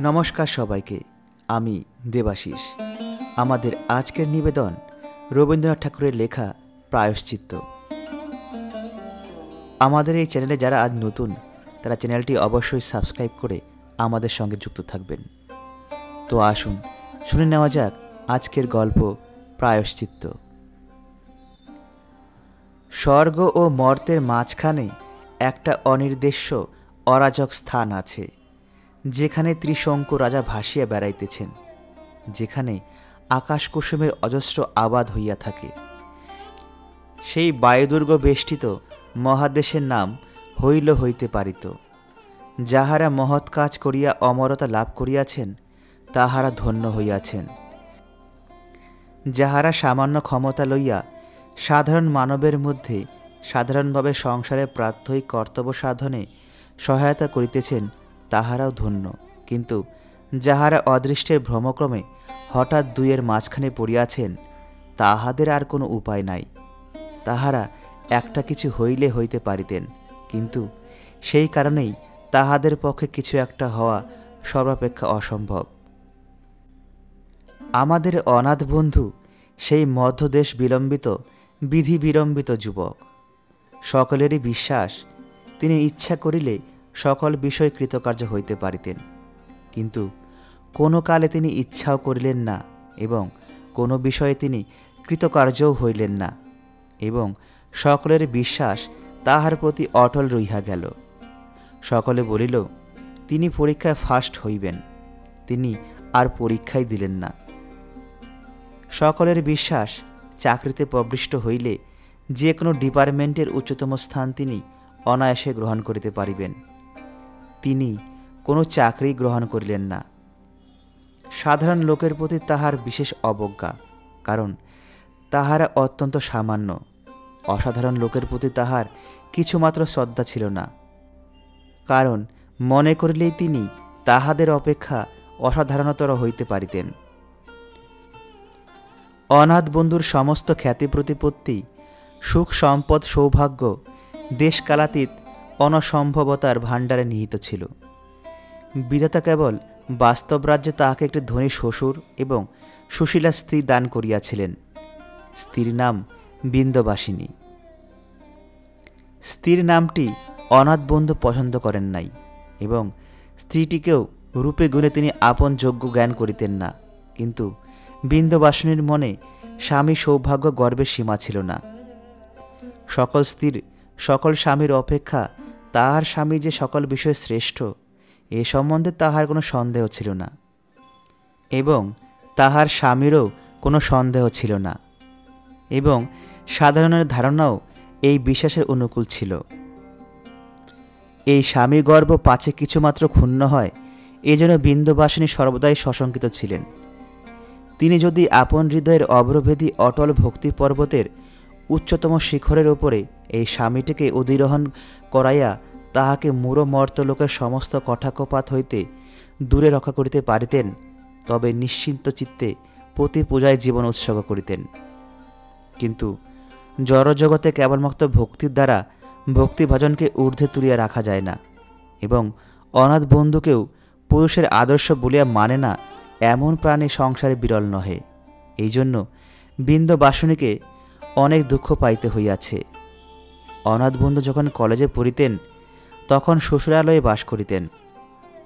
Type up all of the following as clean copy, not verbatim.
নমস্কার সবাইকে, আমি দেবাশিস। আমাদের আজকের নিবেদন রবীন্দ্রনাথ ঠাকুরের লেখা প্রায়শ্চিত্ত। আমাদের এই চ্যানেলে যারা আজ নতুন, তারা চ্যানেলটি অবশ্যই সাবস্ক্রাইব করে আমাদের সঙ্গে যুক্ত থাকবেন। তো আসুন শুনে নেওয়া যাক আজকের গল্প প্রায়শ্চিত্ত। স্বর্গ ও মর্তের মাঝখানে একটা অনির্দেশ্য অরাজক স্থান আছে, যেখানে ত্রিশঙ্কু রাজা ভাসিয়া বেড়াইতেছেন, যেখানে আকাশ কুসুমের অজস্র আবাদ হইয়া থাকে। সেই বায়ুদুর্গ বেষ্টিত মহাদেশের নাম হইল হইতে পারিত। যাহারা মহৎ কাজ করিয়া অমরতা লাভ করিয়াছেন, তাহারা ধন্য হইয়াছেন। যাহারা সামান্য ক্ষমতা লইয়া সাধারণ মানবের মধ্যে সাধারণভাবে সংসারে প্রাত্যহিক কর্তব্য সাধনে সহায়তা করিতেছেন, তাহারাও ধন্য। কিন্তু যাহারা অদৃষ্টের ভ্রমক্রমে হঠাৎ দুইয়ের মাঝখানে পড়িয়াছেন, তাহাদের আর কোনো উপায় নাই। তাহারা একটা কিছু হইলে হইতে পারিতেন, কিন্তু সেই কারণেই তাহাদের পক্ষে কিছু একটা হওয়া সর্বাপেক্ষা অসম্ভব। আমাদের অনাথ বন্ধু সেই মধ্যদেশ বিলম্বিত বিধি বিলম্বিত যুবক। সকলেরই বিশ্বাস তিনি ইচ্ছা করিলে সকল বিষয় কৃতকার্য হইতে পারিতেন, কিন্তু কোনো কালে তিনি ইচ্ছাও করিলেন না এবং কোনো বিষয়ে তিনি কৃতকার্যও হইলেন না, এবং সকলের বিশ্বাস তাহার প্রতি অটল রহিয়া গেল। সকলে বলিল তিনি পরীক্ষায় ফার্স্ট হইবেন, তিনি আর পরীক্ষাই দিলেন না। সকলের বিশ্বাস চাকরিতে প্রবৃষ্ট হইলে যে কোনো ডিপার্টমেন্টের উচ্চতম স্থান তিনি অনায়াসে গ্রহণ করিতে পারিবেন। তিনি কোনো চাকরি গ্রহণ করিলেন না। সাধারণ লোকের প্রতি তাহার বিশেষ অবজ্ঞা, কারণ তাহারা অত্যন্ত সামান্য। অসাধারণ লোকের প্রতি তাহার কিছুমাত্র শ্রদ্ধা ছিল না, কারণ মনে করিলেই তিনি তাহাদের অপেক্ষা অসাধারণতর হইতে পারিতেন। অনাথ বন্ধুর সমস্ত খ্যাতি প্রতিপত্তি, সুখ সম্পদ সৌভাগ্য দেশকালাতীত অনসম্ভবতার ভাণ্ডারে নিহিত ছিল। বিধাতা কেবল বাস্তব রাজ্যে তাহাকে একটি ধনী শ্বশুর এবং সুশীলা স্ত্রী দান করিয়াছিলেন। স্ত্রীর নাম বিন্দবাসিনী। স্ত্রীর নামটি অনাথ বন্ধু পছন্দ করেন নাই, এবং স্ত্রীটিকেও রূপে গুণে তিনি আপন যোগ্য জ্ঞান করিতেন না। কিন্তু বিন্দবাসিনীর মনে স্বামী সৌভাগ্য গর্বের সীমা ছিল না। সকল স্ত্রীর সকল স্বামীর অপেক্ষা তাহার স্বামী যে সকল বিষয়ে শ্রেষ্ঠ, এ সম্বন্ধে তাহার কোনো সন্দেহ ছিল না, এবং তাহার স্বামীরও কোনো সন্দেহ ছিল না, এবং সাধারণের ধারণাও এই বিশ্বাসের অনুকূল ছিল। এই স্বামী গর্ব পাছে কিছুমাত্র ক্ষুণ্ণ হয়, এজন্য বিন্দবাসিনী সর্বদাই সশঙ্কিত ছিলেন। তিনি যদি আপন হৃদয়ের অভ্রভেদী অটল ভক্তি পর্বতের উচ্চতম শিখরের ওপরে এই স্বামীটিকে অধিরোহণ করাইয়া তাহাকে মূঢ় মর্তলোকের সমস্ত কটাক্ষপাত হইতে দূরে রক্ষা করিতে পারিতেন, তবে নিশ্চিন্ত চিত্তে প্রতি পূজায় জীবন উৎসর্গ করিতেন। কিন্তু জড়জগতে কেবলমাত্র ভক্তির দ্বারা ভক্তিভাজনকে ঊর্ধ্বে তুলিয়া রাখা যায় না, এবং অনাথ বন্ধুকেও পুরুষের আদর্শ বলিয়া মানে না এমন প্রাণী সংসারে বিরল নহে। এই জন্য বিন্দবাসিনীকে অনেক দুঃখ পাইতে হইয়াছে। অনাথ বন্ধু যখন কলেজে পড়িতেন, তখন শ্বশুরালয়ে বাস করিতেন।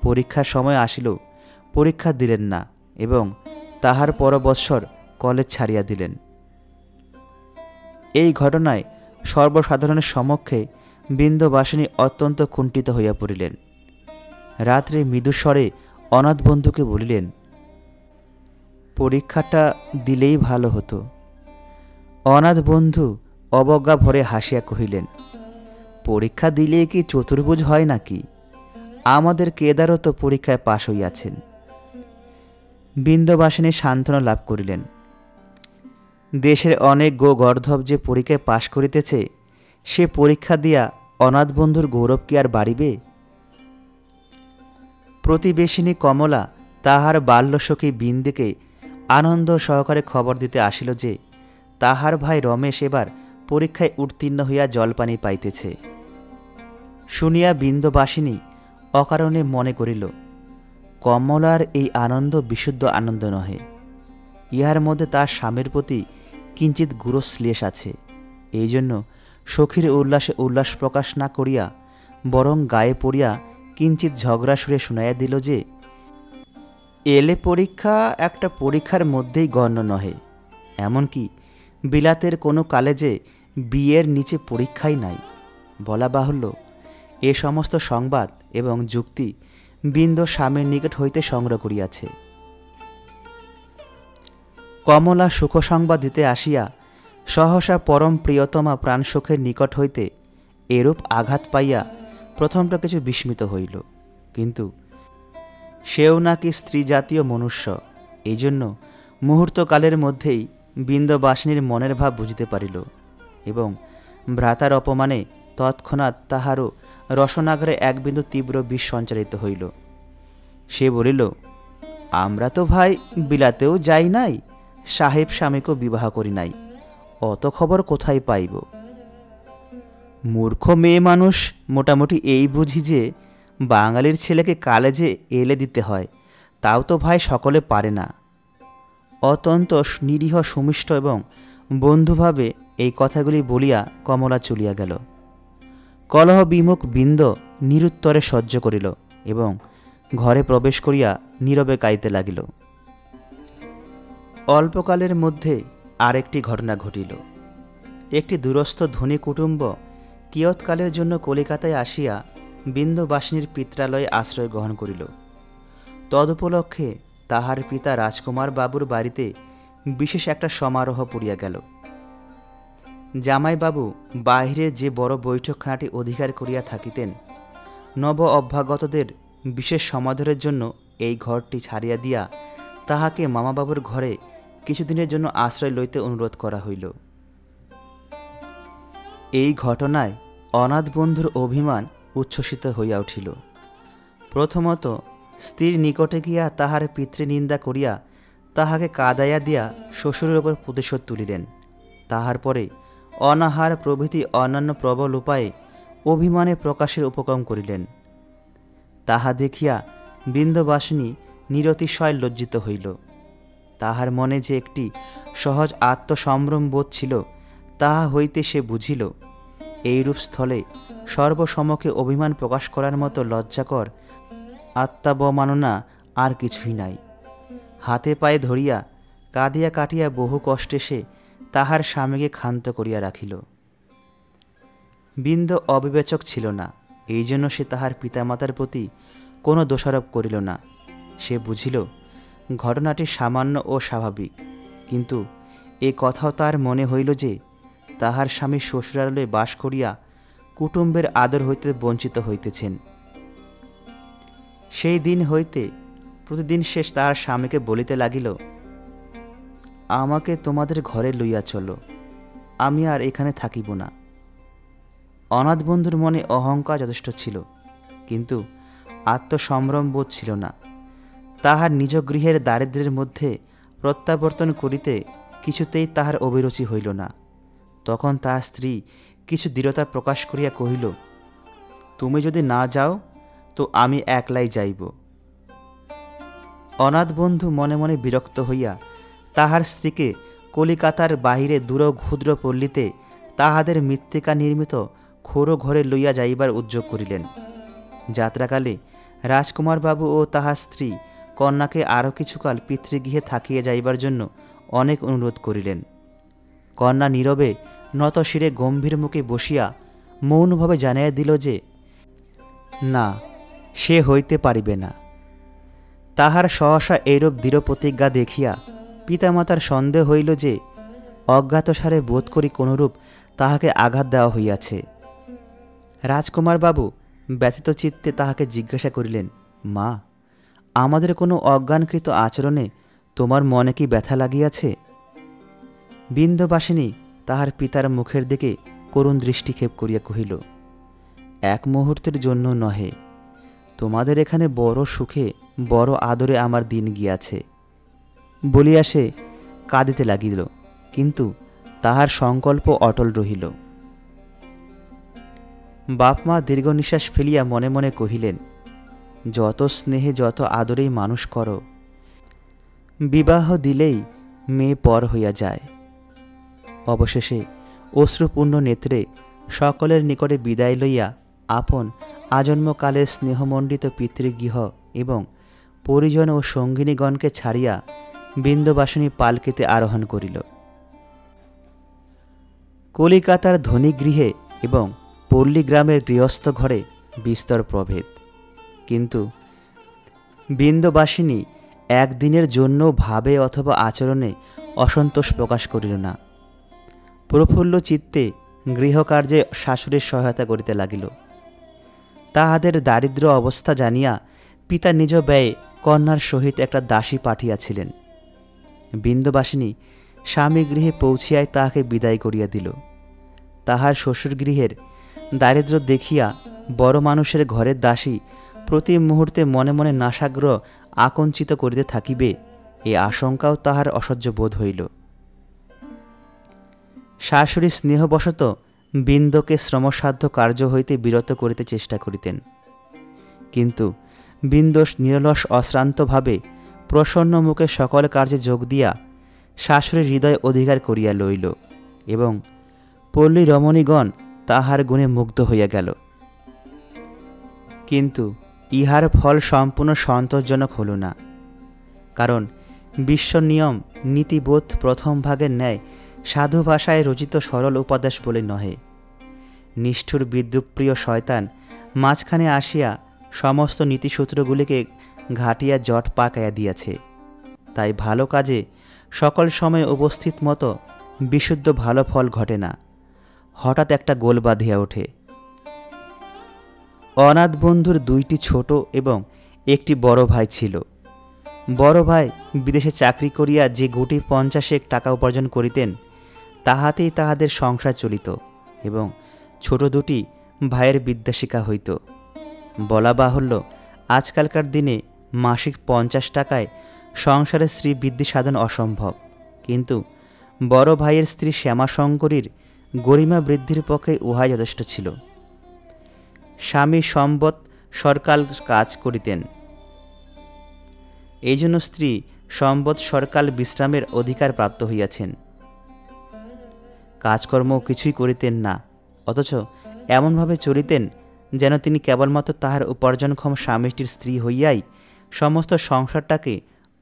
পরীক্ষার সময় আসিল, পরীক্ষা দিলেন না, এবং তাহার পর বৎসর কলেজ ছাড়িয়া দিলেন। এই ঘটনায় সর্বসাধারণের সমক্ষে বিন্দবাসিনী অত্যন্ত কুণ্ঠিত হইয়া পড়িলেন। রাত্রে মৃদুস্বরে অনাথ বন্ধুকে বলিলেন, পরীক্ষাটা দিলেই ভালো হতো। অনাথ বন্ধু অবজ্ঞা ভরে হাসিয়া কহিলেন, পরীক্ষা দিলে কি চতুর্ভুজ হয় নাকি? আমাদের কেদারও তো পরীক্ষায় পাশ হইয়াছেন। বিন্দবাসিনী সান্ত্বনা লাভ করিলেন। দেশের অনেক গর্ধব যে পরীক্ষায় পাশ করিতেছে, সে পরীক্ষা দিয়া অনাথ বন্ধুর গৌরব কি আর বাড়িবে? প্রতিবেশিনী কমলা তাহার বাল্যসখী বিন্দিকে আনন্দ সহকারে খবর দিতে আসিল যে তাহার ভাই রমেশ এবার পরীক্ষায় উত্তীর্ণ হইয়া জলপানি পাইতেছে। শুনিয়া বিন্দবাসিনী অকারণে মনে করিল, কমলার এই আনন্দ বিশুদ্ধ আনন্দ নহে, ইহার মধ্যে তার স্বামীর প্রতি কিঞ্চিৎ গুরু শ্লেষ আছে। এই জন্য সখীর উল্লাসে উল্লাস প্রকাশ না করিয়া বরং গায়ে পড়িয়া কিঞ্চিৎ ঝগড়া সুরে শুনাইয়া দিল যে, এলে পরীক্ষা একটা পরীক্ষার মধ্যেই গণ্য নহে, এমনকি বিলাতের কোনো কালেজে বিয়ের নিচে পরীক্ষাই নাই। বলা বাহুল্য, এ সমস্ত সংবাদ এবং যুক্তি বিন্দ স্বামীর নিকট হইতে সংগ্রহ করিয়াছে। কমলা সুখ সংবাদ দিতে আসিয়া সহসা পরম প্রিয়তমা প্রাণসুখের নিকট হইতে এরূপ আঘাত পাইয়া প্রথমটা কিছু বিস্মিত হইল, কিন্তু সেও নাকি স্ত্রী জাতীয় মনুষ্য, এই জন্য মুহূর্তকালের মধ্যেই বিন্দবাসিনীর মনের ভাব বুঝিতে পারিল এবং ভ্রাতার অপমানে তৎক্ষণাৎ তাহারও রসনাগরে এক বিন্দু তীব্র বিষ সঞ্চারিত হইল। সে বলিল, আমরা তো ভাই বিলাতেও যাই নাই, সাহেব স্বামীকেও বিবাহ করি নাই, অত খবর কোথায় পাইব? মূর্খ মেয়ে মানুষ মোটামুটি এই বুঝি যে বাঙালির ছেলেকে কালেজে এলে দিতে হয়, তাও তো ভাই সকলে পারে না। অত্যন্ত নিরীহ সুমিষ্ট এবং বন্ধুভাবে এই কথাগুলি বলিয়া কমলা চলিয়া গেল। কলহ বিমুখ বিন্দ নিরুত্তরে সহ্য করিল এবং ঘরে প্রবেশ করিয়া নীরবে কাঁদিতে লাগিল। অল্পকালের মধ্যে আরেকটি ঘটনা ঘটিল। একটি দূরস্থ ধনী কুটুম্ব কিয়ৎকালের জন্য কলিকাতায় আসিয়া বিন্দবাসিনীর পিত্রালয়ে আশ্রয় গ্রহণ করিল। তদুপলক্ষে তাহার পিতা রাজকুমার বাবুর বাড়িতে বিশেষ একটা সমারোহ পড়িয়া গেল। জামাইবাবু বাহিরের যে বড় বৈঠকখানাটি অধিকার করিয়া থাকিতেন, নব অভ্যাগতদের বিশেষ সমাদরের জন্য এই ঘরটি ছাড়িয়া দিয়া তাহাকে মামাবাবুর ঘরে কিছুদিনের জন্য আশ্রয় লইতে অনুরোধ করা হইল। এই ঘটনায় অনাথ বন্ধুর অভিমান উচ্ছ্বসিত হইয়া উঠিল। প্রথমত স্ত্রীর নিকটে গিয়া তাহার পিতৃনিন্দা করিয়া তাহাকে কাঁদাইয়া দিয়া শ্বশুরের ওপর প্রতিশোধ তুলিলেন। তাহার পরে অনাহার প্রভৃতি অন্যান্য প্রবল উপায়ে অভিমানে প্রকাশের উপক্রম করিলেন। তাহা দেখিয়া বিন্দবাসিনী নিরতিশয় লজ্জিত হইল। তাহার মনে যে একটি সহজ আত্মসম্ভ্রম বোধ ছিল, তাহা হইতে সে বুঝিল এইরূপ স্থলে সর্বসমক্ষে অভিমান প্রকাশ করার মতো লজ্জাকর আত্মাবমাননা আর কিছুই নাই। হাতে পায়ে ধরিয়া কাঁদিয়া কাটিয়া বহু কষ্টে সে তাহার স্বামীকে ক্ষান্ত করিয়া রাখিল। বিন্দ অবিবেচক ছিল না, এই জন্য সে তাহার পিতামাতার প্রতি কোনো দোষারোপ করিল না। সে বুঝিল ঘটনাটি সামান্য ও স্বাভাবিক, কিন্তু এ কথাও তার মনে হইল যে তাহার স্বামী শ্বশুরালয়ে বাস করিয়া কুটুম্বের আদর হইতে বঞ্চিত হইতেছেন। সেই দিন হইতে প্রতিদিন সে তাহার স্বামীকে বলিতে লাগিল, আমাকে তোমাদের ঘরে লইয়া চলো, আমি আর এখানে থাকিব না। অনাথ বন্ধুর মনে অহংকার যথেষ্ট ছিল, কিন্তু আত্মসম্ভ্রম বোধ ছিল না। তাহার নিজ গৃহের দারিদ্র্যের মধ্যে প্রত্যাবর্তন করিতে কিছুতেই তাহার অভিরুচি হইল না। তখন তাহার স্ত্রী কিছু দৃঢ়তা প্রকাশ করিয়া কহিল, তুমি যদি না যাও তো আমি একলাই যাইব। অনাথ বন্ধু মনে মনে বিরক্ত হইয়া তাহার স্ত্রীকে কলিকাতার বাহিরে দূর ক্ষুদ্র পল্লীতে তাহাদের মৃত্তিকা নির্মিত খোড়ো ঘরে লইয়া যাইবার উদ্যোগ করিলেন। যাত্রাকালে রাজকুমার বাবু ও তাহার স্ত্রী কন্যাকে আরও কিছুকাল পিতৃগৃহে থাকিয়া যাইবার জন্য অনেক অনুরোধ করিলেন। কন্যা নীরবে নত শিরে গম্ভীর মুখে বসিয়া মৌনভাবে জানাইয়া দিল যে না, সে হইতে পারিবে না। তাহার সহসা এইরূপ দৃঢ় প্রতিজ্ঞা দেখিয়া পিতামাতার সন্দেহ হইল যে অজ্ঞাতসারে বোধ করি কোনরূপ তাহাকে আঘাত দেওয়া হইয়াছে। রাজকুমার বাবু ব্যথিত চিত্তে তাহাকে জিজ্ঞাসা করিলেন, মা, আমাদের কোনো অজ্ঞানকৃত আচরণে তোমার মনে কি ব্যথা লাগিয়াছে? বিন্দবাসিনী তাহার পিতার মুখের দিকে করুণ দৃষ্টিক্ষেপ করিয়া কহিল, এক মুহূর্তের জন্য নহে, তোমাদের এখানে বড় সুখে বড় আদরে আমার দিন গিয়াছে। বলিয়া সে কাঁদিতে লাগিল, কিন্তু তাহার সংকল্প অটল রহিল। বাপ মা দীর্ঘ নিঃশ্বাস ফেলিয়া মনে মনে কহিলেন, যত স্নেহে যত আদরেই মানুষ করো, বিবাহ দিলেই মেয়ে পর হইয়া যায়। অবশেষে অশ্রুপূর্ণ নেত্রে সকলের নিকটে বিদায় লইয়া আপন আজন্মকালের স্নেহমণ্ডিত পিতৃগৃহ এবং পরিজন ও সঙ্গিনীগণকে ছাড়িয়া বিন্দবাসিনী পালকিতে আরোহণ করিল। কলিকাতার ধনী গৃহে এবং পল্লী গ্রামের গৃহস্থ ঘরে বিস্তর প্রভেদ, কিন্তু বিন্দবাসিনী একদিনের জন্য ভাবে অথবা আচরণে অসন্তোষ প্রকাশ করিল না। প্রফুল্ল চিত্তে গৃহকার্যে শাশুড়ির সহায়তা করিতে লাগিল। তাহাদের দারিদ্র অবস্থা জানিয়া পিতা নিজ ব্যয়ে কন্যার সহিত একটা দাসী পাঠিয়াছিলেন। বিন্দবাসিনী স্বামী গৃহে পৌঁছিয়ায় তাহাকে বিদায় করিয়া দিল। তাহার শ্বশুর গৃহের দারিদ্র্য দেখিয়া বড় মানুষের ঘরের দাসী প্রতি মুহূর্তে মনে মনে নাসাগ্র আকঞ্চিত করিতে থাকিবে, এ আশঙ্কাও তাহার অসহ্য বোধ হইল। শাশুড়ি স্নেহবশত বিন্দকে শ্রমসাধ্য কার্য হইতে বিরত করিতে চেষ্টা করিতেন, কিন্তু বিন্দ নিরলস অশ্রান্তভাবে প্রসন্ন মুখে সকল কার্যে যোগ দিয়া শাশুড়ির হৃদয় অধিকার করিয়া লইল এবং পল্লী রমণীগণ তাহার গুণে মুগ্ধ হইয়া গেল। কিন্তু ইহার ফল সম্পূর্ণ সন্তোষজনক হল না, কারণ বিশ্বনিয়ম নীতিবোধ প্রথম ভাগের ন্যায় সাধু ভাষায় রচিত সরল উপদেশ বলে নহে। নিষ্ঠুর বিদ্রুপপ্রিয় শয়তান মাঝখানে আসিয়া সমস্ত নীতিসূত্রগুলিকে ঘাটিয়া জট পাকাইয়া দিয়াছে। তাই ভালো কাজে সকল সময় উপস্থিত মতো বিশুদ্ধ ভালো ফল ঘটে না, হঠাৎ একটা গোল বাঁধিয়া ওঠে। অনাথ বন্ধুর দুইটি ছোট এবং একটি বড় ভাই ছিল। বড় ভাই বিদেশে চাকরি করিয়া যে গুটি 50 টাকা উপার্জন করিতেন, তাহাতেই তাহাদের সংসার চলিত এবং ছোট দুটি ভাইয়ের বিদ্যাশিক্ষা হইত। বলা বাহুল্য, আজকালকার দিনে মাসিক 50 টাকায় সংসারের স্ত্রী বৃদ্ধি সাধন অসম্ভব, কিন্তু বড় ভাইয়ের স্ত্রী শ্যামাশঙ্করীর গরিমা বৃদ্ধির পক্ষে উহাই যথেষ্ট ছিল। স্বামী সম্বত সরকাল কাজ করিতেন, এই জন্য স্ত্রী সম্বত সরকাল বিশ্রামের অধিকার প্রাপ্ত হইয়াছেন। কাজকর্ম কিছুই করিতেন না, অথচ এমনভাবে চলিতেন যেন তিনি কেবলমাত্র তাহার উপার্জনক্ষম স্বামীটির স্ত্রী হইয়াই সমস্ত সংসারটাকে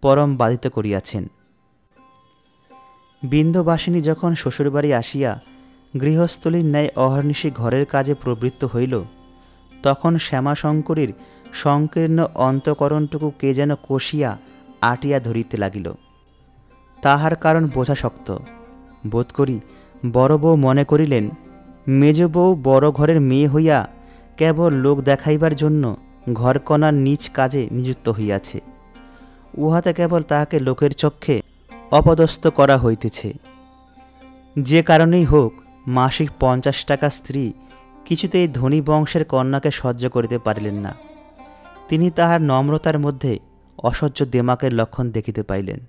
পরম বাধিত করিয়াছেন। বিন্দবাসিনী যখন শ্বশুরবাড়ি আসিয়া গৃহস্থলীর ন্যায় অহর্নিশি ঘরের কাজে প্রবৃত্ত হইল, তখন শ্যামাশঙ্করীর সংকীর্ণ অন্তঃকরণটুকু কে যেন কষিয়া আটিয়া ধরিতে লাগিল। তাহার কারণ বোঝা শক্ত। বোধ করি বড় বউ মনে করিলেন, মেজ বউ বড় ঘরের মেয়ে হইয়া কেবল লোক দেখাইবার জন্য ঘরকণার নিজ কাজে নিযুক্ত হইয়াছে। উহাতে কেবল তাহাকে লোকের চক্ষে অপদস্থ করা হইতেছে। যে কারণেই হোক, মাসিক 50 টাকা স্ত্রী কিছুতেই ধনী বংশের কন্যাকে সহ্য করিতে পারিলেন না। তিনি তাহার নম্রতার মধ্যে অসহ্য দেমাকের লক্ষণ দেখিতে পাইলেন।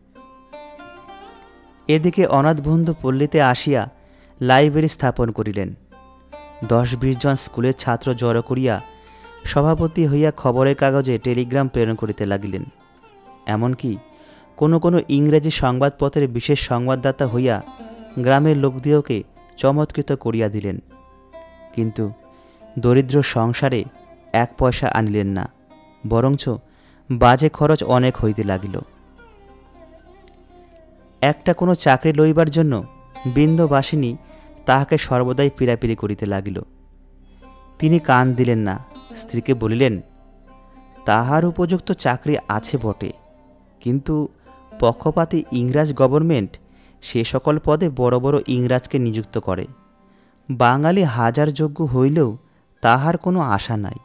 এদিকে অনাথ বন্ধু পল্লীতে আসিয়া লাইব্রেরি স্থাপন করিলেন। 10-20 জন স্কুলের ছাত্র জড়ো করিয়া সভাপতি হইয়া খবরের কাগজে টেলিগ্রাম প্রেরণ করিতে লাগিলেন। এমনকি কোনো কোনো ইংরেজি সংবাদপত্রের বিশেষ সংবাদদাতা হইয়া গ্রামের লোকদিওকে চমৎকৃত করিয়া দিলেন, কিন্তু দরিদ্র সংসারে 1 পয়সা আনিলেন না, বরঞ্চ বাজে খরচ অনেক হইতে লাগিল। একটা কোনো চাকরি লইবার জন্য বিন্দবাসিনী তাহাকে সর্বদাই পীড়াপিড়ি করিতে লাগিল। তিনি কান দিলেন না, স্ত্রীকে বলিলেন, তাহার উপযুক্ত চাকরি আছে বটে, কিন্তু পক্ষপাতী ইংরাজ গভর্নমেন্ট সে সকল পদে বড় বড় ইংরাজকে নিযুক্ত করে। বাঙালি হাজার যোগ্য হইলেও তাহার কোনো আশা নাই।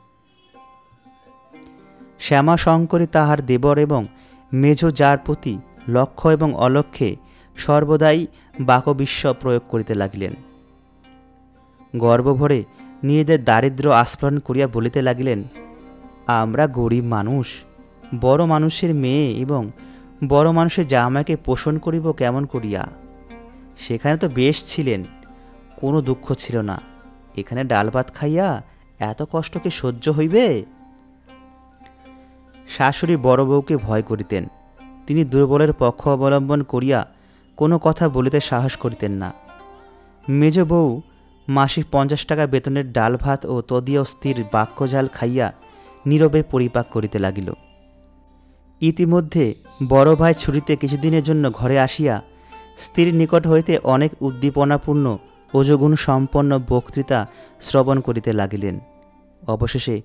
শ্যামাশঙ্করী তাহার দেবর এবং মেজ যার প্রতি লক্ষ্য এবং অলক্ষ্যে সর্বদাই বাকবিস্ম প্রয়োগ করিতে লাগিলেন। গর্বভরে নিজেদের দারিদ্র আস্ফালন করিয়া বলিতে লাগিলেন, আমরা গরিব মানুষ, বড় মানুষের মেয়ে এবং বড় মানুষের জামাইকে পোষণ করিব কেমন করিয়া? সেখানে তো বেশ ছিলেন, কোনো দুঃখ ছিল না, এখানে ডাল ভাত খাইয়া এত কষ্ট কি সহ্য হইবে? শাশুড়ি বড় বউকে ভয় করিতেন। তিনি দুর্বলের পক্ষ অবলম্বন করিয়া কোনো কথা বলিতে সাহস করিতেন না। মেজ বউ মাসিক 50 টাকা বেতনের ডাল ভাত ও তদীয় স্ত্রীর বাক্যজাল খাইয়া নীরবে পরিপাক করিতে লাগিল। ইতিমধ্যে বড় ভাই ছুটিতে কিছুদিনের জন্য ঘরে আসিয়া স্ত্রীর নিকট হইতে অনেক উদ্দীপনাপূর্ণ ওজগুণ সম্পন্ন বক্তৃতা শ্রবণ করিতে লাগিলেন। অবশেষে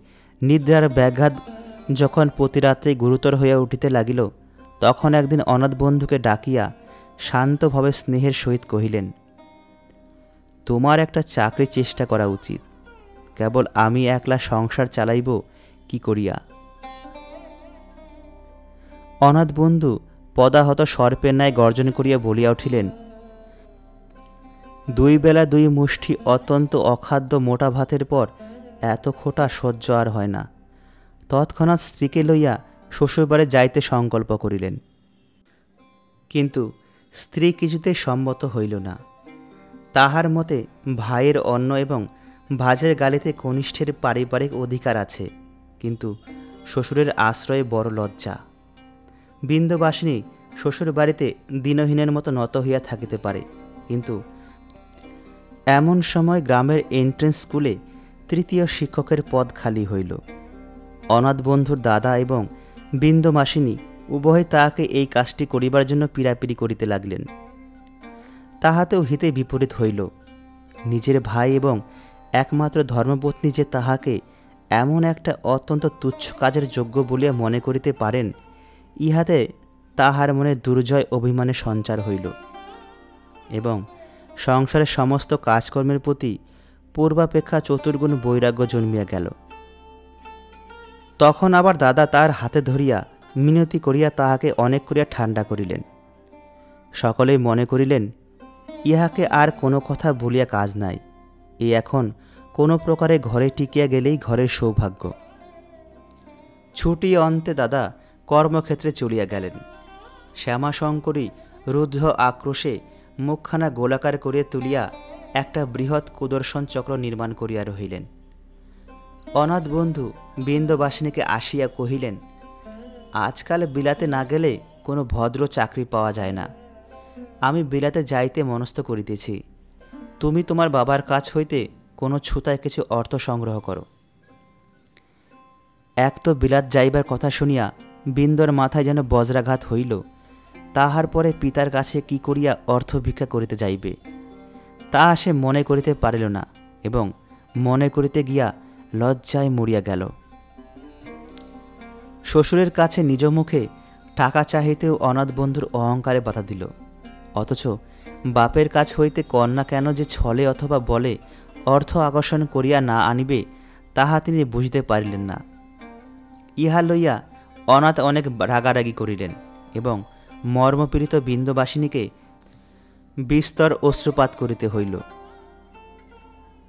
নিদ্রার ব্যাঘাত যখন প্রতিরাত্রে গুরুতর হইয়া উঠিতে লাগিল, তখন একদিন অনাথ বন্ধুকে ডাকিয়া শান্তভাবে স্নেহের সহিত কহিলেন, তোমার একটা চাকরি চেষ্টা করা উচিত। কেবল আমি একলা সংসার চালাইব কি করিয়া? অনাথ বন্ধু পদাহত সর্পের ন্যায় গর্জন করিয়া বলিয়া উঠিলেন, 2 বেলা 2 মুষ্টি অত্যন্ত অখাদ্য মোটা ভাতের পর এত খোটা সহ্য আর হয় না। তৎক্ষণাৎ স্ত্রীকে লইয়া শ্বশুরবাড়ি যাইতে সংকল্প করিলেন। কিন্তু স্ত্রী কিছুতেই সম্মত হইল না। তাহার মতে ভাইয়ের অন্ন এবং ভাজের গালিতে কনিষ্ঠের পারিবারিক অধিকার আছে, কিন্তু শ্বশুরের আশ্রয়ে বড় লজ্জা। বিন্দুবাসিনী শ্বশুর বাড়িতে দীনহীনের মতো নত হইয়া থাকিতে পারে, কিন্তু এমন সময় গ্রামের এন্ট্রেন্স স্কুলে 3য় শিক্ষকের পদ খালি হইল। অনাথ বন্ধুর দাদা এবং বিন্দুবাসিনী উভয় তাহাকে এই কাজটি করিবার জন্য পীড়াপিড়ি করিতে লাগলেন। তাহাতেও হিতে বিপরীত হইল। নিজের ভাই এবং একমাত্র ধর্মপত্নী যে তাহাকে এমন একটা অত্যন্ত তুচ্ছ কাজের যোগ্য বলিয়া মনে করিতে পারেন, ইহাতে তাহার মনে দুর্জয় অভিমানের সঞ্চার হইল এবং সংসারের সমস্ত কাজকর্মের প্রতি পূর্বাপেক্ষা চতুর্গুণ বৈরাগ্য জন্মিয়া গেল। তখন আবার দাদা তার হাতে ধরিয়া মিনতি করিয়া তাহাকে অনেক করিয়া ঠান্ডা করিলেন। সকলেই মনে করিলেন, ইহাকে আর কোনো কথা বলিয়া কাজ নাই, এ এখন কোনো প্রকারে ঘরে টিকিয়া গেলেই ঘরের সৌভাগ্য। ছুটি অন্তে দাদা কর্মক্ষেত্রে চলিয়া গেলেন। শ্যামাশঙ্করী রুদ্ধ আক্রোশে মুখখানা গোলাকার করিয়া তুলিয়া একটা বৃহৎ কুদর্শন চক্র নির্মাণ করিয়া রহিলেন। অনাথ বন্ধু বিন্দুবাসিনীকে আসিয়া কহিলেন, আজকাল বিলাতে না গেলে কোনো ভদ্র চাকরি পাওয়া যায় না। আমি বিলাতে যাইতে মনস্থ করিতেছি। তুমি তোমার বাবার কাছ হইতে কোনো ছুতায় কিছু অর্থ সংগ্রহ করো। এক তো বিলাত যাইবার কথা শুনিয়া বিন্দুর মাথায় যেন বজ্রাঘাত হইল। তাহার পরে পিতার কাছে কি করিয়া অর্থ ভিক্ষা করিতে যাইবে, তাহা সে মনে করিতে পারিল না এবং মনে করিতে গিয়া লজ্জায় মরিয়া গেল। শ্বশুরের কাছে নিজ মুখে টাকা চাহিতেও অনাথ বন্ধুর অহংকারে বাধা দিল। অথচ বাপের কাছ হইতে কন্যা কেন যে ছলে অথবা বলে অর্থ আকর্ষণ করিয়া না আনিবে, তাহা তিনি বুঝিতে পারিলেন না। ইহা লইয়া অনাথ অনেক রাগারাগি করিলেন এবং মর্মপীড়িত বিন্দুবাসিনীকে বিস্তর অশ্রুপাত করিতে হইল।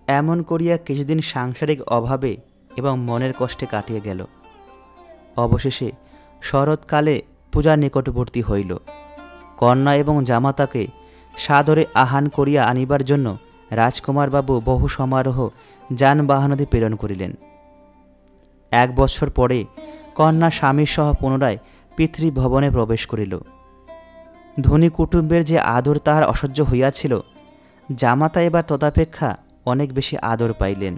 এমন করিয়া কিছুদিন সাংসারিক অভাবে এবং মনের কষ্টে কাটিয়া গেল। অবশেষে শরৎকালে পূজা নিকটবর্তী হইল। কন্যা এবং জামাতাকে সাদরে আহান করিয়া আনিবার জন্য রাজকুমারবাবু বহু সমারোহ যানবাহনাদি প্রেরণ করিলেন। 1 বৎসর পরে কন্যা স্বামীর সহ পুনরায় পিতৃভবনে প্রবেশ করিল। ধনী কুটুম্বের যে আদর তাহার অসহ্য হইয়াছিল, জামাতা এবার তদাপেক্ষা অনেক বেশি আদর পাইলেন।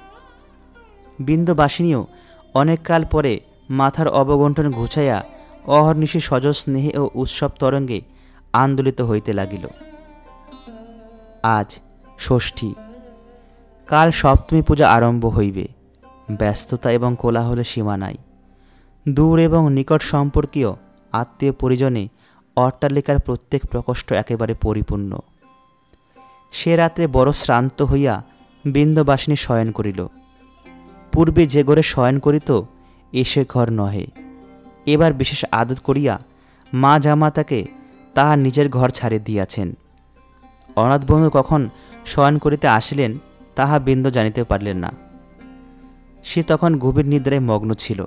বিন্দুবাসিনীও অনেককাল পরে মাথার অবগুণ্ঠন ঘুচাইয়া অহর্নিশি সজল স্নেহে ও উৎসব তরঙ্গে আন্দোলিত হইতে লাগিল। আজ ষষ্ঠী, কাল সপ্তমী পূজা আরম্ভ হইবে। ব্যস্ততা এবং কোলাহলের সীমা নাই। দূর এবং নিকট সম্পর্কীয় আত্মীয় পরিজনে অট্টালিকার প্রত্যেক প্রকোষ্ঠ একেবারে পরিপূর্ণ। সে রাত্রে বড় শ্রান্ত হইয়া বিন্দুবাসিনী শয়ন করিল। পূর্বে যে ঘরে শয়ন করিত, এসে ঘর নহে। এবার বিশেষ আদর করিয়া মা জামাতাকে তাহার নিজের ঘর ছাড়িয়ে দিয়াছেন। অনাথ বন্ধু কখন শয়ন করিতে আসিলেন তাহা বিন্দু জানিতে পারলেন না। সে তখন গভীর নিদ্রায় মগ্ন ছিল।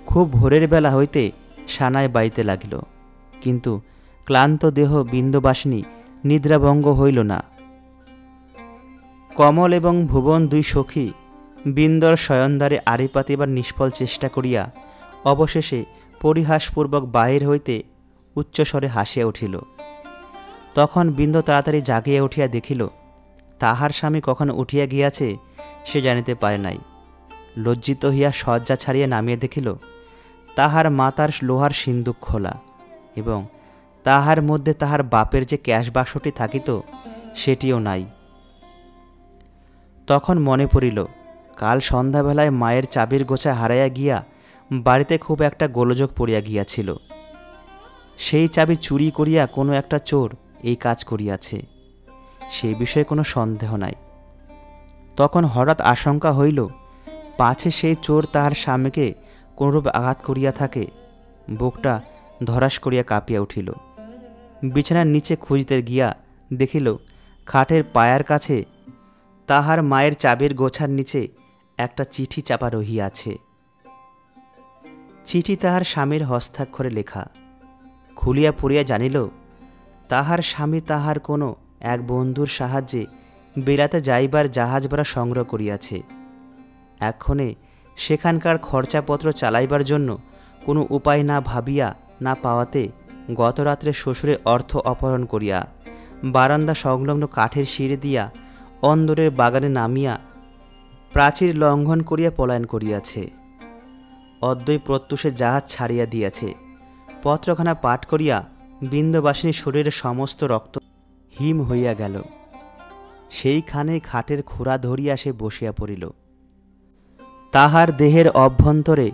খুব ভোরের বেলা হইতে সানায় বাইতে লাগিল, কিন্তু ক্লান্ত দেহ বিন্দুবাসিনী নিদ্রাভঙ্গ হইল না। কমল এবং ভুবন 2 সখী বিন্দর শয়নদ্বারে আড়ি পাতিবার নিষ্ফল চেষ্টা করিয়া অবশেষে পরিহাসপূর্বক বাহির হইতে উচ্চস্বরে হাসিয়া উঠিল। তখন বিন্দ তাড়াতাড়ি জাগিয়া উঠিয়া দেখিল তাহার স্বামী কখন উঠিয়া গিয়াছে সে জানিতে পারে নাই। লজ্জিত হইয়া শয্যা ছাড়িয়া নামিয়া দেখিল তাহার মাতার লোহার সিন্দুক খোলা এবং তাহার মধ্যে তাহার বাপের যে ক্যাশ বাক্সটি থাকিত সেটিও নাই। তখন মনে পড়িল কাল সন্ধ্যাবেলায় মায়ের চাবির গোছা হারাইয়া গিয়া বাড়িতে খুব একটা গোলযোগ পড়িয়া গিয়াছিল। সেই চাবি চুরি করিয়া কোনো একটা চোর এই কাজ করিয়াছে, সেই বিষয়ে কোনো সন্দেহ নাই। তখন হঠাৎ আশঙ্কা হইল পাছে সেই চোর তাহার স্বামীকে কোনরূপ আঘাত করিয়া থাকে। বুকটা ধরাস করিয়া কাঁপিয়া উঠিল। বিছানার নিচে খুঁজিতে গিয়া দেখিল খাটের পায়ার কাছে তাহার মায়ের চাবির গোছার নিচে একটা চিঠি চাপা রহিয়াছে। চিঠি তাহার স্বামীর হস্তাক্ষরে লেখা। খুলিয়া পড়িয়া জানিল তাহার স্বামী তাহার কোনো এক বন্ধুর সাহায্যে বেড়াতে যাইবার জাহাজ ভাড়া সংগ্রহ করিয়াছে। এক্ষণে সেখানকার খরচাপত্র চালাইবার জন্য কোনো উপায় না ভাবিয়া না পাওয়াতে গতরাত্রে শ্বশুরের অর্থ অপহরণ করিয়া বারান্দা সংলগ্ন কাঠের সিঁড়ি দিয়া অন্দরের বাগানে নামিয়া প্রাচীর লঙ্ঘন করিয়া পলায়ন করিয়াছে। অদ্বৈ প্রত্যুষে জাহাজ ছাড়িয়া দিয়াছে। পত্রখানা পাঠ করিয়া বিন্দবাসিনীর শরীরের সমস্ত রক্ত হিম হইয়া গেল। সেইখানে খাটের খুঁড়া ধরিয়া সে বসিয়া পড়িল। তাহার দেহের অভ্যন্তরে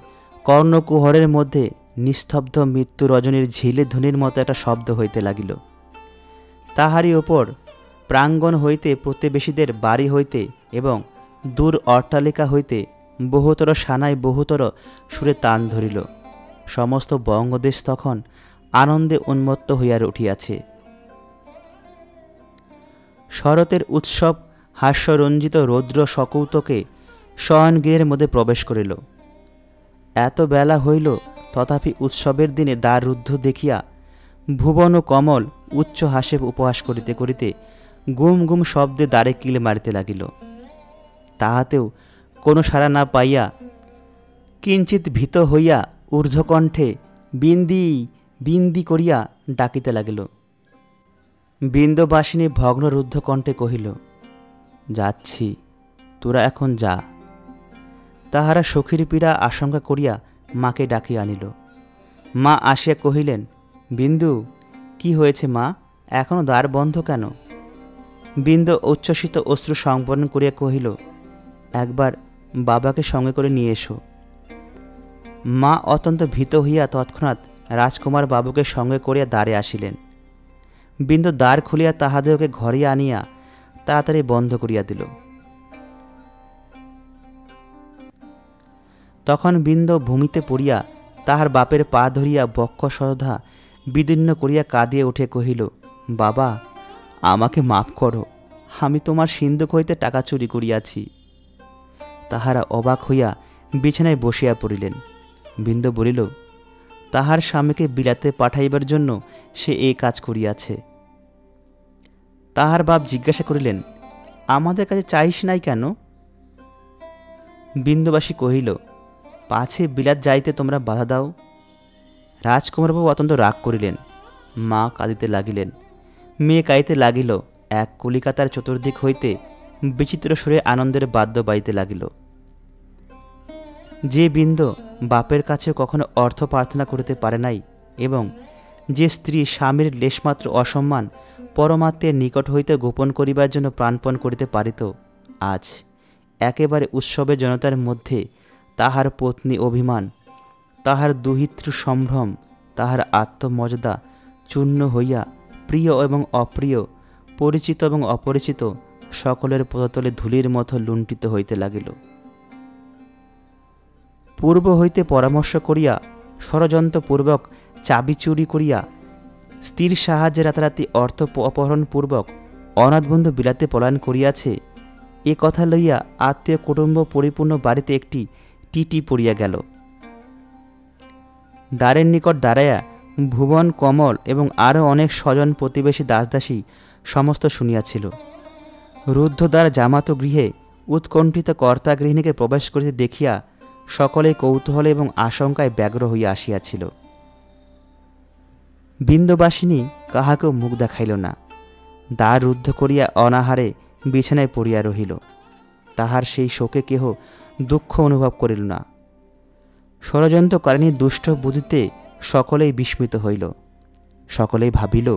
কর্ণকুহরের মধ্যে নিস্তব্ধ মৃত্যু রজনীর ঝিলে ধ্বনির মতো একটা শব্দ হইতে লাগিল। তাহারই ওপর প্রাঙ্গণ হইতে প্রতিবেশীদের বাড়ি হইতে এবং দূর অট্টালিকা হইতে বহুতর সানাই বহুতর সুরে তান ধরিল। সমস্ত বঙ্গদেশ তখন আনন্দে উন্মত্ত হইয়া উঠিয়াছে। শরতের উৎসব হাস্যরঞ্জিত রৌদ্র সকৌতকে শয়নগৃহের মধ্যে প্রবেশ করিল। এত বেলা হইল তথাপি উৎসবের দিনে দ্বার রুদ্ধ দেখিয়া ভুবন ও কমল উচ্চ হাসে উপহাস করিতে করিতে গুম গুম শব্দে দ্বারে কিল মারিতে লাগিল। তাহাতেও কোনো সাড়া না পাইয়া কিঞ্চিৎ ভীত হইয়া ঊর্ধ্বকণ্ঠে বিন্দি বিন্দি করিয়া ডাকিতে লাগিল। বিন্দবাসিনী ভগ্নরুদ্ধ কণ্ঠে কহিল, যাচ্ছি, তোরা এখন যা। তাহারা সখীর পীড়া আশঙ্কা করিয়া মাকে ডাকিয়া আনিল। মা আসিয়া কহিলেন, বিন্দু, কি হয়েছে মা, এখনো দ্বার বন্ধ কেন? বিন্দু উচ্ছ্বসিত অশ্রু সংবরণ করিয়া কহিল, একবার বাবাকে সঙ্গে করে নিয়ে এসো। মা অত্যন্ত ভীত হইয়া তৎক্ষণাৎ রাজকুমার বাবুকে সঙ্গে করিয়া দ্বারে আসিলেন। বিন্দু দ্বার খুলিয়া তাহাদেরকে ঘরে আনিয়া তাড়াতাড়ি বন্ধ করিয়া দিল। তখন বিন্দু ভূমিতে পড়িয়া তাহার বাপের পা ধরিয়া বক্ষ সরধা বিদীর্ণ করিয়া কাঁদিয়া উঠে কহিল, বাবা, আমাকে মাফ করো, আমি তোমার সিন্ধুক হইতে টাকা চুরি করিয়াছি। তাহারা অবাক হইয়া বিছানায় বসিয়া পড়িলেন। বিন্দু বলিল, তাহার স্বামীকে বিলাতে পাঠাইবার জন্য সে এই কাজ করিয়াছে। তাহার বাপ জিজ্ঞাসা করিলেন, আমাদের কাছে চাইস নাই কেন? বিন্দুবাসী কহিল, পাছে বিলাত যাইতে তোমরা বাধা দাও। রাজকুমারবাবু অত্যন্ত রাগ করিলেন। মা কাঁদিতে লাগিলেন। মেয়ে কাঁদিতে লাগিল। এক কলিকাতার চতুর্দিক হইতে বিচিত্র সুরে আনন্দের বাদ্য বাজিতে লাগিল। যে বিন্দু বাপের কাছে কখনো অর্থ প্রার্থনা করিতে পারে নাই এবং যে স্ত্রী স্বামীর লেশমাত্র অসম্মান পরমাত্মের নিকট হইতে গোপন করিবার জন্য প্রাণপণ করিতে পারিত, আজ একেবারে উৎসবের জনতার মধ্যে তাহার পত্নী অভিমান, তাহার দুহিতৃ সম্ভ্রম, তাহার আত্মমর্যাদা চূর্ণ হইয়া প্রিয় এবং অপ্রিয়, পরিচিত এবং অপরিচিত সকলের পদতলে ধূলির মতো লুণ্ঠিত হইতে লাগিল। পূর্ব হইতে পরামর্শ করিয়া ষড়যন্ত্রপূর্বক চাবি চুরি করিয়া স্ত্রীর সাহায্যে রাতারাতি অর্থ অপহরণপূর্বক অনাথবন্ধু বিলাতে পলায়ন করিয়াছে, এ কথা লইয়া আত্মীয় কুটুম্ব পরিপূর্ণ বাড়িতে একটি টিটি পড়িয়া গেল। দ্বারের নিকট দাঁড়াইয়া ভুবন, কমল এবং আরও অনেক স্বজন প্রতিবেশী দাসদাসী সমস্ত শুনিয়াছিল। রুদ্ধদ্বার জামাত গৃহে উৎকণ্ঠিত কর্তা গৃহিণীকে প্রবেশ করিতে দেখিয়া সকলেই কৌতূহলে এবং আশঙ্কায় ব্যগ্র হইয়া আসিয়াছিল। বিন্দবাসিনী কাহাকেও মুখ দেখাইল না, দ্বার রুদ্ধ করিয়া অনাহারে বিছানায় পড়িয়া রহিল। তাহার সেই শোকে কেহ দুঃখ অনুভব করিল না। ষড়যন্ত্রকারিণীর দুষ্ট বুদ্ধিতে সকলেই বিস্মিত হইল। সকলেই ভাবিল,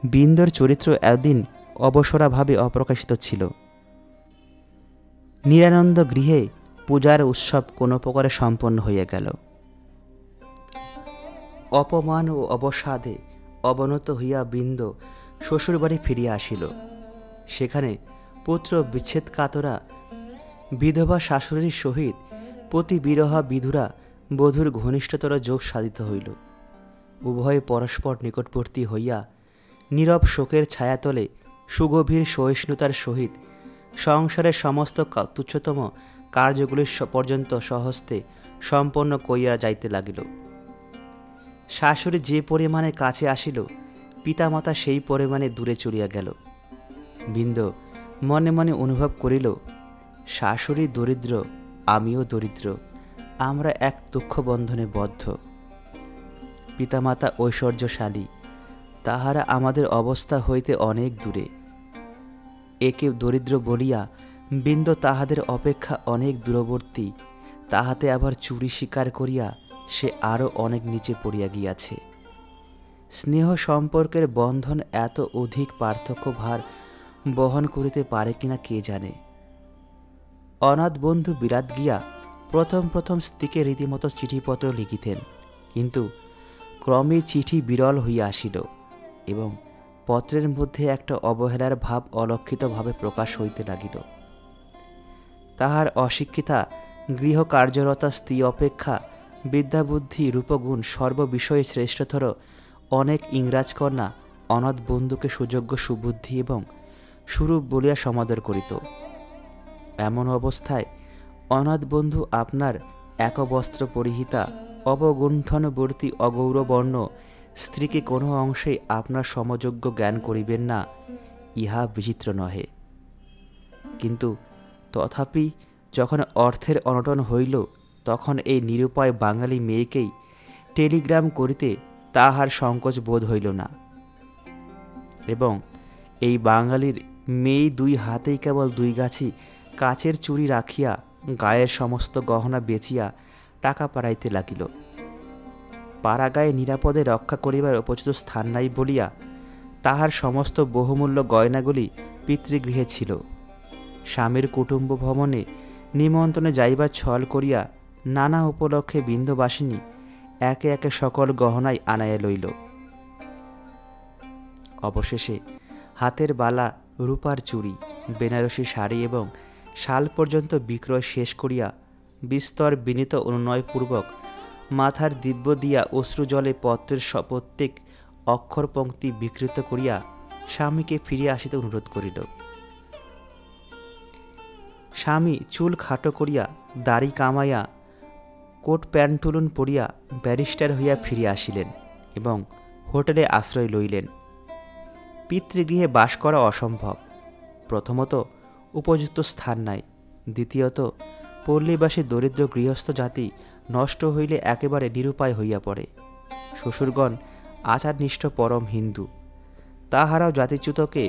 বিন্দর চরিত্র এতদিন অবসরাভাবে অপ্রকাশিত ছিল। নিরানন্দ গৃহে পূজার উৎসব কোনো প্রকারে সম্পন্ন হইয়া গেল। অপমান ও অবসাদে অবনত হইয়া বিন্দ শ্বশুরবাড়ি ফিরিয়া আসিল। সেখানে পুত্র বিচ্ছেদ কাতরা বিধবা শাশুড়ির সহিত প্রতি বিরহা বিধুরা বধূর ঘনিষ্ঠতর যোগ সাধিত হইল। উভয়ে পরস্পর নিকটবর্তী হইয়া নীরব শোকের ছায়াতলে সুগভীর সহিষ্ণুতার সহিত সংসারের সমস্ত তুচ্ছতম কার্যগুলি পর্যন্ত সহস্তে সম্পন্ন করিয়া যাইতে লাগিল। শাশুড়ি যে পরিমাণে কাছে আসিল, পিতামাতা সেই পরিমাণে দূরে চলিয়া গেল। বিন্দ মনে মনে অনুভব করিল, শাশুড়ি দরিদ্র, আমিও দরিদ্র, আমরা এক দুঃখ বন্ধনে বদ্ধ। পিতামাতা ঐশ্বর্যশালী, তাহারা আমাদের অবস্থা হইতে অনেক দূরে। একে দরিদ্র বলিয়া বিন্দ তাহাদের অপেক্ষা অনেক দূরবর্তী, তাহাতে আবার চুরি স্বীকার করিয়া সে আরও অনেক নিচে পড়িয়া গিয়াছে। স্নেহ সম্পর্কের বন্ধন এত অধিক পার্থক্য ভার বহন করিতে পারে কিনা কে জানে। অনাথ বন্ধু বিরাট গিয়া প্রথম প্রথম স্ত্রীকে রীতিমতো চিঠিপত্র লিখিতেন, কিন্তু ক্রমে চিঠি বিরল হইয়া আসিল এবং পত্রের মধ্যে একটা অবহেলার ভাব অলক্ষিতভাবে প্রকাশ হইতে লাগিল। তাহার অশিক্ষিতা গৃহকার্যরতা স্ত্রী অপেক্ষা বিদ্যাবুদ্ধি রূপগুণ সর্ববিষয়ে শ্রেষ্ঠতর অনেক ইংরাজ কন্যা অনাথ বন্ধুকে সুযোগ্য সুবুদ্ধি এবং সুরূপ বলিয়া সমাদর করিত। এমন অবস্থায় অনাথ বন্ধু আপনার একবস্ত্র পরিহিতা অবগুণ্ঠনবর্তী অগৌরবর্ণ স্ত্রীকে কোনো অংশেই আপনার সমযোগ্য জ্ঞান করিবেন না, ইহা বিচিত্র নহে। কিন্তু তথাপি যখন অর্থের অনটন হইল, তখন এই নিরুপায় বাঙালি মেয়েকেই টেলিগ্রাম করিতে তাহার সংকোচ বোধ হইল না, এবং এই বাঙালির মেয়ে দুই হাতেই কেবল দুই গাছি কাচের চুড়ি রাখিয়া গায়ের সমস্ত গহনা বেচিয়া টাকা পাড়াইতে লাগিল। পাড়াগায়ে নিরাপদে রক্ষা করিবার উপযুক্ত স্থান নাই বলিয়া তাহার সমস্ত বহুমূল্য গয়নাগুলি পিতৃগৃহে ছিল। স্বামীর কুটুম্ব ভবনে নিমন্ত্রণে যাইবার ছল করিয়া নানা উপলক্ষে বিন্দবাসিনী একে একে সকল গহনাই আনাইয়া লইল। অবশেষে হাতের বালা, রূপার চুড়ি, বেনারসি শাড়ি এবং শাল পর্যন্ত বিক্রয় শেষ করিয়া বিস্তর বিনীত অনুনয়পূর্বক মাথার দিব্য দিয়া অশ্রুজলে পত্রের প্রত্যেক অক্ষর পংক্তি বিকৃত করিয়া স্বামীকে ফিরিয়া আসিতে অনুরোধ করিল। স্বামী চুল খাটো করিয়া দাড়ি কামাইয়া কোট প্যান্টুলুন পরিয়া ব্যারিস্টার হইয়া ফিরিয়া আসিলেন এবং হোটেলে আশ্রয় লইলেন। পিতৃগৃহে বাস করা অসম্ভব। প্রথমত উপযুক্ত স্থান নাই, দ্বিতীয়ত পল্লীবাসী দরিদ্র গৃহস্থ জাতি নষ্ট হইলে একেবারে নিরুপায় হইয়া পড়ে। শ্বশুরগণ আচারনিষ্ঠ পরম হিন্দু, তাহারাও জাতিচ্যুতকে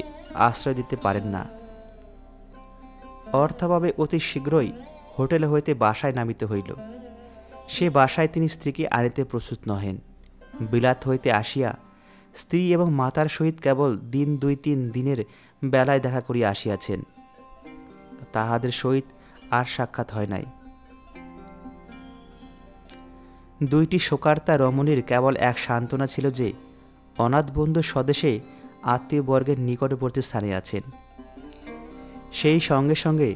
আশ্রয় দিতে পারেন না। অর্থাভাবে অতি শীঘ্রই হোটেল হইতে বাসায় নামিতে হইল। সে বাসায় তিনি স্ত্রীকে আনিতে প্রস্তুত নহেন। বিলাত হইতে আসিয়া স্ত্রী এবং মাতার সহিত কেবল দিন 2-3 দিনের বেলায় দেখা করিয়া আসিয়াছেন, তাহাদের সহিত আর সাক্ষাৎ হয় নাই। দুইটি শোকার্তা রমণীর কেবল এক সান্ত্বনা ছিল যে অনাথ বন্ধু স্বদেশে আত্মীয়বর্গের নিকটবর্তী স্থানে আছেন। সেই সঙ্গে সঙ্গে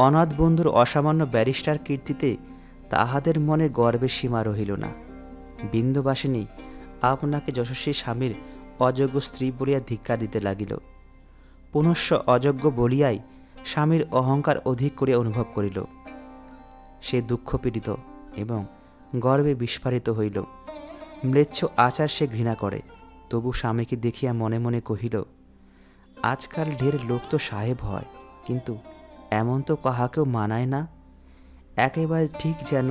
অনাথ বন্ধুর অসামান্য ব্যারিস্টার কীর্তিতে তাহাদের মনে গর্বের সীমা রহিল না। বিন্দবাসিনী আপনাকে যশস্বী স্বামীর অযোগ্য স্ত্রী বলিয়া ধিক্কার দিতে লাগিল। পুনশ্চ অযোগ্য বলিয়াই স্বামীর অহংকার অধিক করিয়া অনুভব করিল। সে দুঃখপীড়িত এবং গর্বে বিস্ফারিত হইল। ম্লেচ্ছ আচার সে ঘৃণা করে, তবু স্বামীকে দেখিয়া মনে মনে কহিল, আজকাল ঢের লোক তো সাহেব হয়, কিন্তু এমন তো কাহাকেও মানায় না। একেবারে ঠিক যেন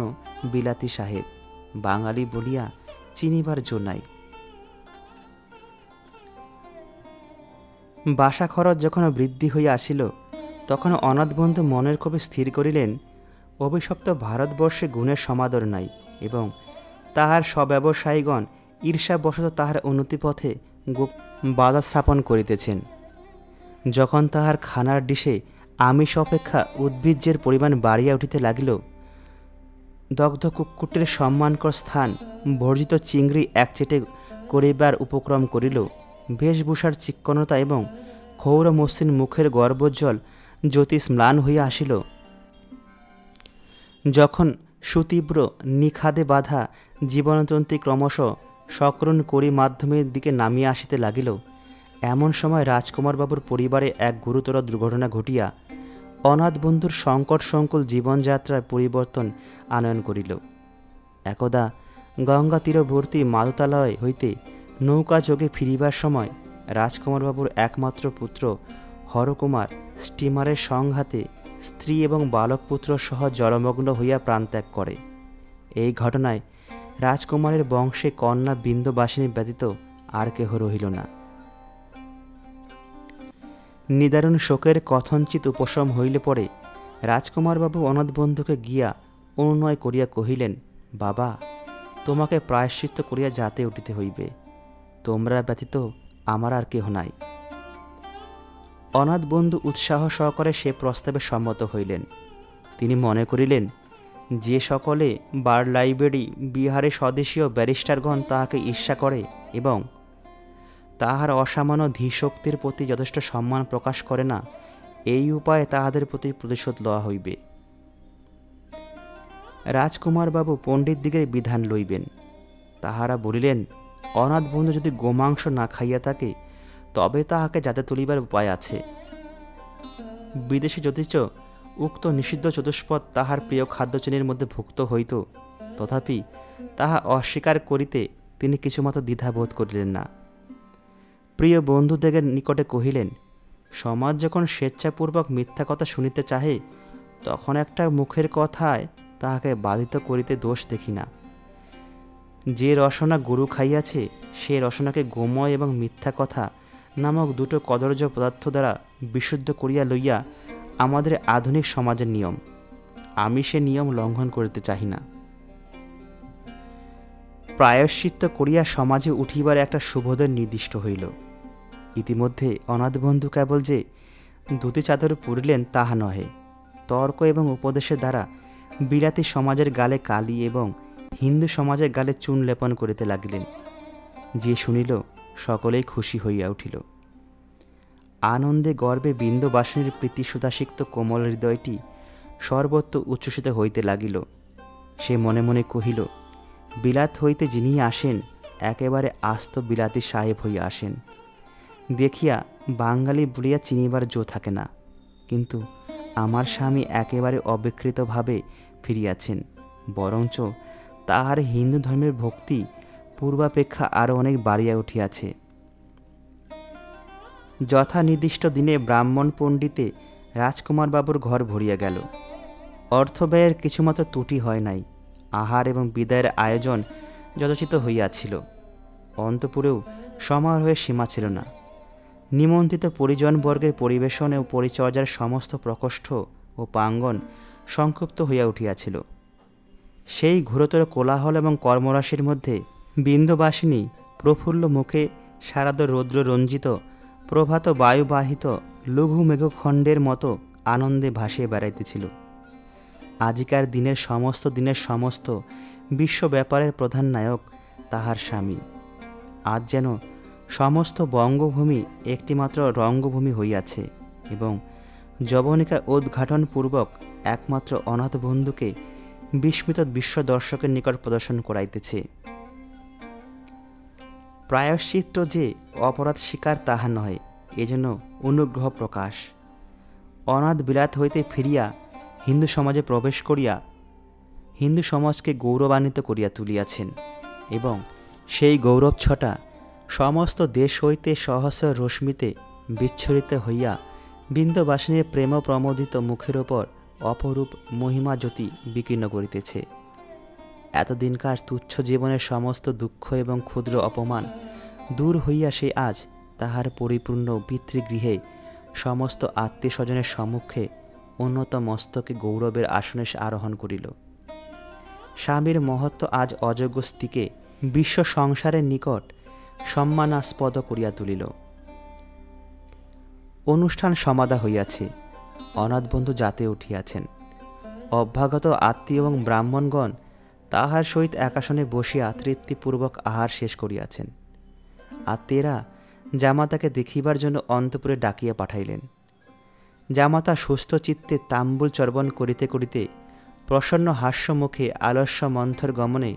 বিলাতি সাহেব, বাঙালি বলিয়া চিনিবার জো নাই। বাসা খরচ যখন বৃদ্ধি হইয়া আসিল, তখন অনাথবন্ধু মনের ক্ষোভে স্থির করিলেন, অভিশপ্ত ভারতবর্ষে গুণের সমাদর নাই, এবং তাহার স্বব্যবসায়ীগণ ঈর্ষাবশত তাহার উন্নতিপথে বাধা স্থাপন করিতেছেন। যখন তাহার খানার ডিশে আমিষ অপেক্ষা উদ্ভিজ্জের পরিমাণ বাড়িয়া উঠিতে লাগিল, দগ্ধ কুক্কুটের সম্মানকর স্থান বর্জিত চিংড়ি একচেটে করিবার উপক্রম করিল, বেশভূষার চিক্কণতা এবং ক্ষৌর মসৃণ মুখের গর্বোজ্জ্বল জ্যোতি ম্লান হইয়া আসিল, যখন সুতীব্র নিখাদে বাধা জীবনতন্ত্রী ক্রমশ সকরুণ করি মাধ্যমের দিকে নামিয়া আসিতে লাগিল, এমন সময় রাজকুমারবাবুর পরিবারে এক গুরুতর দুর্ঘটনা ঘটিয়া অনাথ বন্ধুর সংকট সংকুল জীবনযাত্রার পরিবর্তন আনয়ন করিল। একদা গঙ্গা তীরবর্তী মাদুতালয় হইতে নৌকা যোগে ফিরিবার সময় রাজকুমারবাবুর একমাত্র পুত্র হরকুমার স্টিমারের সংঘাতে স্ত্রী এবং বালক পুত্র সহ জলমগ্ন হইয়া প্রাণত্যাগ করে। এই ঘটনায় রাজকুমারের বংশে কন্যা বিন্দুবাসিনী ব্যতীত আর কেহ রহিল না। নিদারুণ শোকের কথঞ্চিত উপশম হইলে পরে রাজকুমারবাবু অনাথবন্ধুকে গিয়া অনুনয় করিয়া কহিলেন, বাবা, তোমাকে প্রায়শ্চিত্ত করিয়া যাতে উঠিতে হইবে, তোমরা ব্যতীত আমার আর কেহ নাই। অনাথ বন্ধু উৎসাহ সহকারে সে প্রস্তাবে সম্মত হইলেন। তিনি মনে করিলেন, যে সকলে বার লাইব্রেরি বিহারে স্বদেশীয় ব্যারিস্টারগণ তাহাকে ঈর্ষা করে এবং তাহার অসামান্য ধীশক্তির প্রতি যথেষ্ট সম্মান প্রকাশ করে না, এই উপায়ে তাহাদের প্রতি প্রতিশোধ লওয়া হইবে। রাজকুমারবাবু পণ্ডিতদিগের বিধান লইবেন। তাহারা বলিলেন, অনাথ বন্ধু যদি গোমাংস না খাইয়া থাকে, তবে তাহাকে যাতে তুলিবার উপায় আছে। বিদেশে যদিচ উক্ত নিষিদ্ধ চতুষ্পদ তাহার প্রিয় খাদ্যশ্রেণীর মধ্যে ভুক্ত হইত, তথাপি তাহা অস্বীকার করিতে তিনি কিছুমাত্র দ্বিধাবোধ করিলেন না। প্রিয় বন্ধুদের নিকটে কহিলেন, সমাজ যখন স্বেচ্ছাপূর্বক মিথ্যা কথা শুনিতে চাহে, তখন একটা মুখের কথায় তাহাকে বাধিত করিতে দোষ দেখি না। যে রসনা গরু খাইয়াছে, সে রসনাকে গোময় এবং মিথ্যা কথা নামক দুটো কদর্য পদার্থ দ্বারা বিশুদ্ধ করিয়া লইয়া আমাদের আধুনিক সমাজের নিয়ম। আমি সে নিয়ম লঙ্ঘন করিতে চাহি না। প্রায়শ্চিত্ত করিয়া সমাজে উঠিবার একটা শুভদের নির্দিষ্ট হইল। ইতিমধ্যে অনাথবন্ধু কেবল যে ধুতি চাদর পরিলেন তাহা নহে, তর্ক এবং উপদেশের দ্বারা বিলাতি সমাজের গালে কালি এবং হিন্দু সমাজের গালে চুন লেপন করিতে লাগিলেন। যে শুনিল সকলেই খুশি হইয়া উঠিল। আনন্দে গর্বে বিন্দুবাসিনীর প্রীতি সুধাসিক্ত কোমল হৃদয়টি সর্বত্র উচ্ছ্বসিত হইতে লাগিল। সে মনে মনে কহিল, বিলাত হইতে যিনি আসেন, একেবারে আস্ত বিলাতি সাহেব হইয়া আসেন। দেখিয়া বাঙালি বলিয়া চিনিবার জো থাকে না, কিন্তু আমার স্বামী একেবারে অবিকৃতভাবে ফিরিয়াছেন, বরঞ্চ তাহার হিন্দু ধর্মের ভক্তি পূর্বাপেক্ষা আরও অনেক বাড়িয়া উঠিয়াছে। যথা নির্দিষ্ট দিনে ব্রাহ্মণ পণ্ডিতে রাজকুমারবাবুর ঘর ভরিয়া গেল। অর্থব্যয়ের কিছুমাত্র ত্রুটি হয় নাই। আহার এবং বিদায়ের আয়োজন যথোচিত হইয়াছিল। অন্তঃপুরেও সমারোহের সীমা ছিল না। নিমন্ত্রিত পরিজনবর্গের পরিবেশন ও পরিচর্যার সমস্ত প্রকোষ্ঠ ও প্রাঙ্গণ সংক্ষুব্ধ হইয়া উঠিয়াছিল। সেই ঘোরতর কোলাহল এবং কর্মরাশির মধ্যে বিন্দুবাসিনী প্রফুল্ল মুখে শারদ রৌদ্র রঞ্জিত প্রভাত বায়ুবাহিত লঘু মেঘখণ্ডের মতো আনন্দে ভাসিয়ে বেড়াইতেছিল। আজিকার দিনের সমস্ত বিশ্ব ব্যাপারের প্রধান নায়ক তাহার স্বামী। আজ যেন সমস্ত বঙ্গভূমি একটিমাত্র রঙ্গভূমি হইয়াছে এবং যবনিকা উদ্ঘাটনপূর্বক একমাত্র অনাথ বন্ধুকে বিস্মিত বিশ্ব দর্শকের নিকট প্রদর্শন করাইতেছে। প্রায়শ্চিত্ত যে অপরাধ স্বীকার তাহা নহে, এজন্য অনুগ্রহ প্রকাশ। অনাথ বিলাত হইতে ফিরিয়া হিন্দু সমাজে প্রবেশ করিয়া হিন্দু সমাজকে গৌরবান্বিত করিয়া তুলিয়াছেন এবং সেই গৌরব ছটা সমস্ত দেশ হইতে সহস্র রশ্মিতে বিচ্ছুরিত হইয়া বিন্দবাসিনীর প্রেম প্রমোদিত মুখের ওপর অপরূপ মহিমা জ্যোতি বিকীর্ণ করিতেছে। এতদিনকার তুচ্ছ জীবনের সমস্ত দুঃখ এবং ক্ষুদ্র অপমান দূর হইয়া সে আজ তাহার পরিপূর্ণ পিতৃগৃহে সমস্ত আত্মীয় স্বজনের সম্মুখে উন্নত মস্তকে গৌরবের আসনে আরোহণ করিল। স্বামীর মহত্ব আজ অযোগ্য স্ত্রীকে বিশ্ব সংসারের নিকট সম্মানাস্পদ করিয়া তুলিল। অনুষ্ঠান সমাধা হইয়াছে, অনাথ বন্ধু জাতে উঠিয়াছেন। অভ্যাগত আত্মীয় এবং ব্রাহ্মণগণ তাহার সহিত একাসনে বসিয়া তৃপ্তিপূর্বক আহার শেষ করিয়াছেন। আত্মীয়রা জামাতাকে দেখিবার জন্য অন্তঃপুরে ডাকিয়া পাঠাইলেন। জামাতা সুস্থ চিত্তে তাম্বুল চর্বণ করিতে করিতে প্রসন্ন হাস্য মুখে আলস্য মন্থর গমনে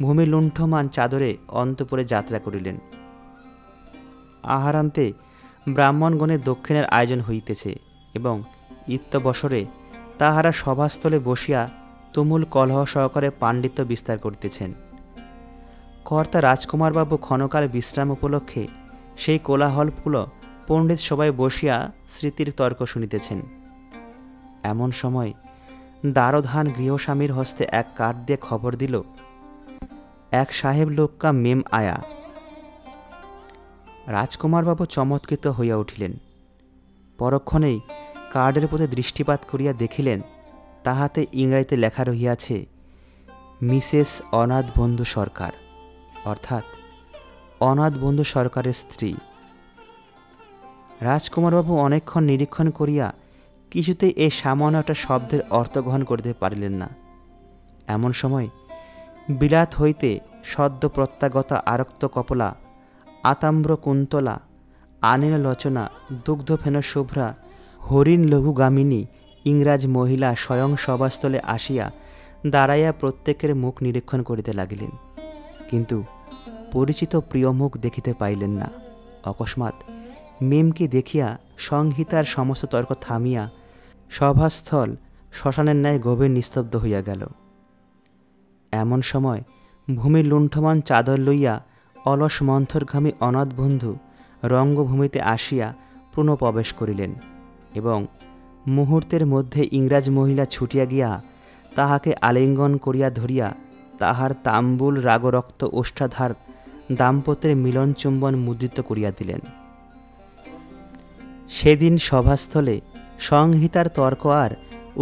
ভূমিলুণ্ঠমান চাদরে অন্তঃপুরে যাত্রা করিলেন। আহারান্তে ব্রাহ্মণগণের দক্ষিণের আয়োজন হইতেছে এবং ইত্যবসরে তাহারা সভাস্থলে বসিয়া তুমুল কলহ সহকারে পাণ্ডিত্য বিস্তার করিতেছেন। কর্তা রাজকুমারবাবু ক্ষণকাল বিশ্রাম উপলক্ষে সেই কোলাহলপূর্ণ পণ্ডিত সবাই বসিয়া স্মৃতির তর্ক শুনিতেছেন। এমন সময় দ্বারোধান গৃহস্বামীর হস্তে এক কার্ড দিয়ে খবর দিল, এক সাহেব লোক কা মেম আয়া। রাজকুমারবাবু চমৎকৃত হইয়া উঠিলেন। পরক্ষণেই কার্ডের প্রতি দৃষ্টিপাত করিয়া দেখিলেন তাহাতে ইংরাজিতে লেখা রহিয়াছে মিসেস অনাথ বন্ধু সরকার, অর্থাৎ অনাথ বন্ধু সরকারের স্ত্রী। রাজকুমারবাবু অনেকক্ষণ নিরীক্ষণ করিয়া কিছুতেই এই সামান্য একটা শব্দের অর্থ গ্রহণ করিতে পারিলেন না। এমন সময় বিলাত হইতে সদ্য প্রত্যাগতা আরক্ত কপলা আতাম্র কুন্তলা আনিল লোচনা দুগ্ধফেন শুভ্রা হরিণ লঘুগামিনী ইংরাজ মহিলা স্বয়ং সভাস্থলে আসিয়া দাঁড়াইয়া প্রত্যেকের মুখ নিরীক্ষণ করিতে লাগিলেন, কিন্তু পরিচিত প্রিয় মুখ দেখিতে পাইলেন না। অকস্মাৎ মেমকে দেখিয়া সংহিতার সমস্ত তর্ক থামিয়া সভাস্থল শ্মশানের ন্যায় গভীর নিস্তব্ধ হইয়া গেল। এমন সময় ভূমির লুণ্ঠমান চাদর লইয়া অলস মন্থরঘামী অনাথ বন্ধু রঙ্গভূমিতে আসিয়া পুনঃপ্রবেশ করিলেন এবং মুহূর্তের মধ্যে ইংরাজ মহিলা ছুটিয়া গিয়া তাহাকে আলিঙ্গন করিয়া ধরিয়া তাহার তাম্বুল রাগরক্ত ওষ্ঠাধার দাম্পত্যের মিলন চুম্বন মুদ্রিত করিয়া দিলেন। সেদিন সভাস্থলে সংহিতার তর্ক আর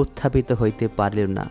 উত্থাপিত হইতে পারিল না।